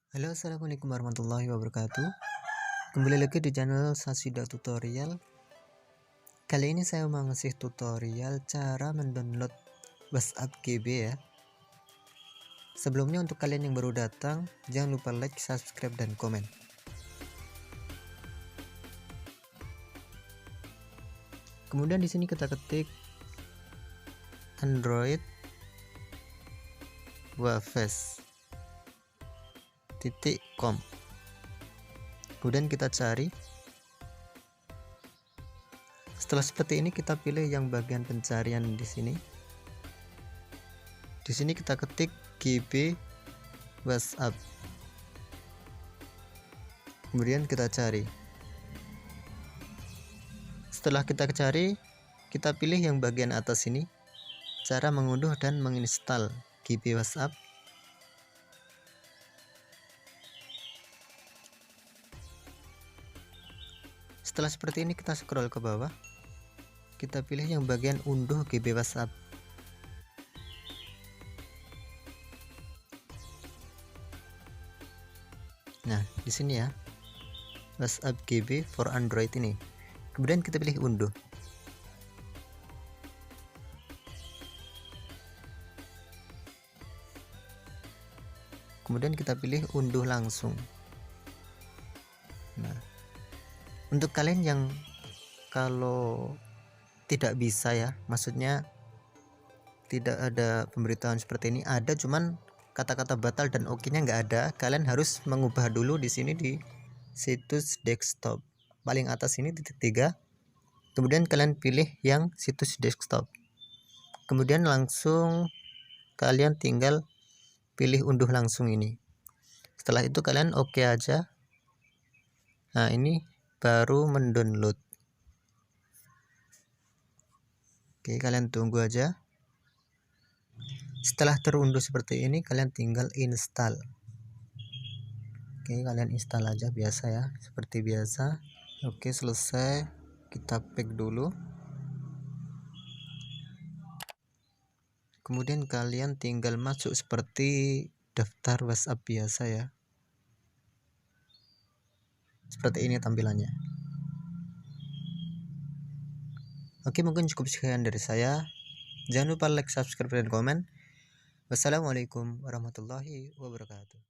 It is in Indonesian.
Halo, assalamualaikum warahmatullahi wabarakatuh. Kembali lagi di channel Sasida Tutorial. Kali ini saya mau ngasih tutorial cara mendownload WhatsApp GB ya. Sebelumnya untuk kalian yang baru datang, jangan lupa like, subscribe, dan komen. Kemudian di sini kita ketik Android wafes.com. Kemudian kita cari. Setelah seperti ini kita pilih yang bagian pencarian di sini. Di sini kita ketik GB WhatsApp. Kemudian kita cari. Setelah kita cari, kita pilih yang bagian atas ini, cara mengunduh dan menginstal GB WhatsApp. Setelah seperti ini kita scroll ke bawah, kita pilih yang bagian unduh GB WhatsApp. Nah, di sini ya, WhatsApp GB for Android ini. Kemudian kita pilih unduh. Kemudian kita pilih unduh langsung. Nah, untuk kalian yang kalau tidak bisa ya, maksudnya tidak ada pemberitahuan seperti ini, ada cuman kata-kata batal dan oke-nya nggak ada, kalian harus mengubah dulu di sini di situs desktop paling atas ini titik 3. Kemudian kalian pilih yang situs desktop. Kemudian langsung kalian tinggal pilih unduh langsung ini. Setelah itu kalian oke aja. Nah, ini baru mendownload. Oke, kalian tunggu aja. Setelah terunduh seperti ini, kalian tinggal install. Oke, kalian install aja biasa ya, seperti biasa. Oke, selesai. Kita pack dulu. Kemudian kalian tinggal masuk seperti daftar WhatsApp biasa ya. Seperti ini tampilannya. Oke, mungkin cukup sekian dari saya. Jangan lupa like, subscribe, dan komen. Wassalamualaikum warahmatullahi wabarakatuh.